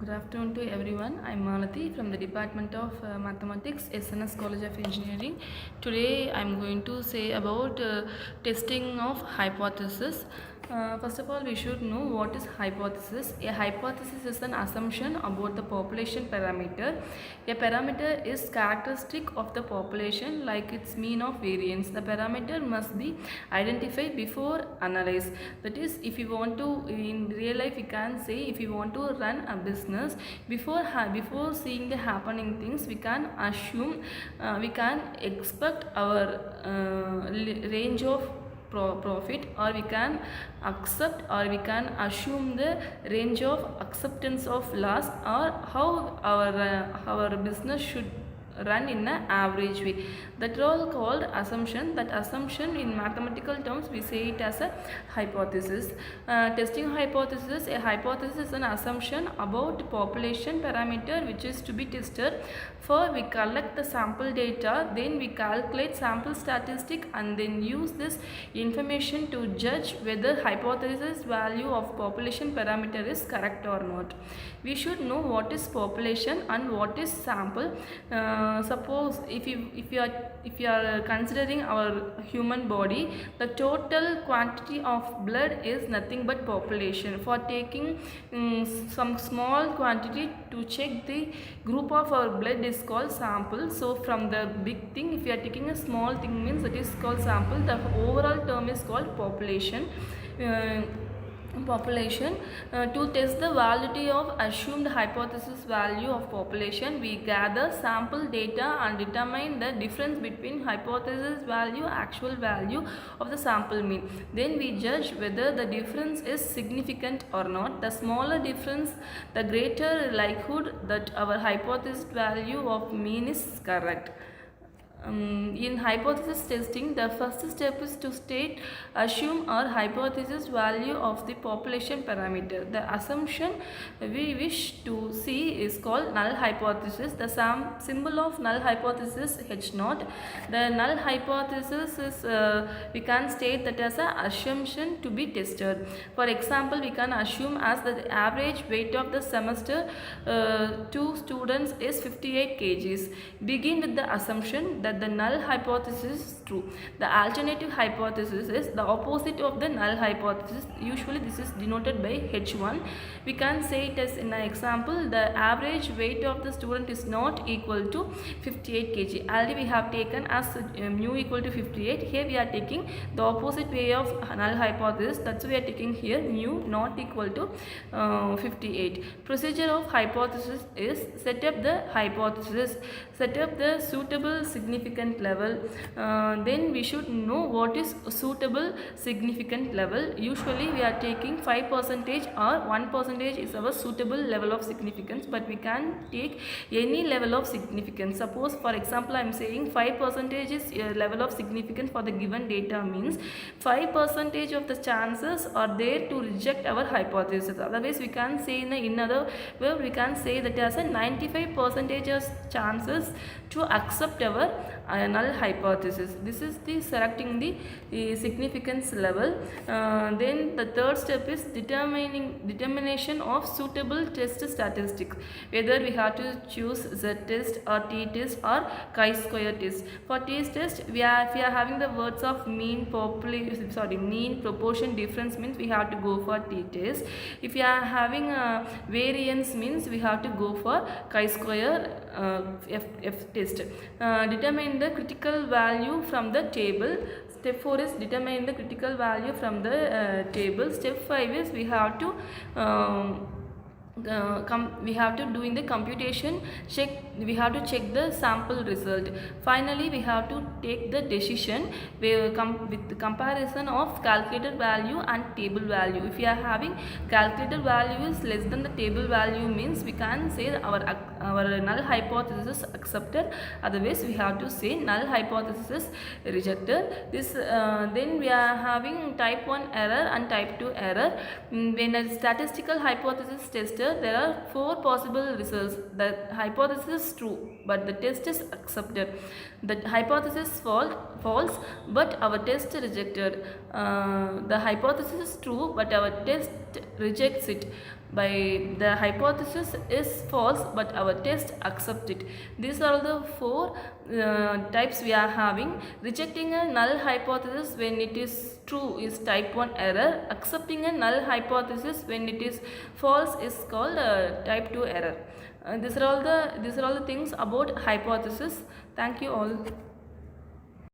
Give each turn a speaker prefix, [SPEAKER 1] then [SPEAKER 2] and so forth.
[SPEAKER 1] Good afternoon to everyone. I'm Malathi from the Department of Mathematics, SNS College of Engineering. Today I'm going to say about testing of hypothesis. First of all, we should know what is hypothesis. A hypothesis is an assumption about the population parameter. A parameter is characteristic of the population like its mean of variance. The parameter must be identified before analyze. That is, if you want to, in real life, we can say if you want to run a business, before seeing the happening things, we can assume, we can expect our range of profit, or we can accept, or we can assume the range of acceptance of loss, or how our business should run in an average way. That are all called assumption. That assumption in mathematical terms we say it as a hypothesis. Testing hypothesis. A hypothesis is an assumption about population parameter which is to be tested. For we collect the sample data, then we calculate sample statistic, and then use this information to judge whether hypothesis value of population parameter is correct or not. We should know what is population and what is sample. Suppose if you are considering our human body, the total quantity of blood is nothing but population. For taking some small quantity to check the group of our blood is called sample. So from the big thing, if you are taking a small thing, means it is called sample. The overall term is called population. To test the validity of assumed hypothesis value of population, we gather sample data and determine the difference between hypothesis value actual value of the sample mean. Then we judge whether the difference is significant or not. The smaller difference, the greater likelihood that our hypothesis value of mean is correct. In hypothesis testing, the first step is to state, assume or hypothesis value of the population parameter. The assumption we wish to see is called null hypothesis. The symbol of null hypothesis H naught. The null hypothesis is, we can state that as an assumption to be tested. For example, we can assume as the average weight of the semester two students is 58 kgs. Begin with the assumption that the null hypothesis is true. The alternative hypothesis is the opposite of the null hypothesis. Usually this is denoted by H1. We can say it as in an example, the average weight of the student is not equal to 58 kg. Already we have taken as mu equal to 58. Here we are taking the opposite way of null hypothesis. That's why we are taking here mu not equal to 58. Procedure of hypothesis is set up the hypothesis, set up the suitable significant level. Then we should know what is suitable significant level. Usually we are taking 5% or 1% is our suitable level of significance, but we can take any level of significance. Suppose for example I am saying 5% is level of significance for the given data, means 5% of the chances are there to reject our hypothesis. Otherwise we can say in other way we can say that as a 95% chances to accept our null hypothesis. This is the selecting the significance level. Then the third step is determination of suitable test statistics, whether we have to choose Z test or T test or chi-square test. For T test, if we are having the words of mean proportion difference, means we have to go for T test. If we are having variance, means we have to go for chi-square F test. Determine the critical value from the table. Step 4 is determine the critical value from the table. Step 5 is we have to doing the computation check. We have to check the sample result. Finally we have to take the decision with the comparison of calculated value and table value. If we are having calculated value is less than the table value, means we can say our null hypothesis accepted. Otherwise we have to say null hypothesis rejected. This then we are having type 1 error and type 2 error. When a statistical hypothesis tested, there are 4 possible results. The hypothesis is true but the test is accepted. The hypothesis false but our test rejected. The hypothesis is true but our test rejects it. By the hypothesis is false but our test accepts it. These are the four types we are having. Rejecting a null hypothesis when it is true is type 1 error. Accepting a null hypothesis when it is false is called type 2 error. These are all the things about hypothesis. Thank you all.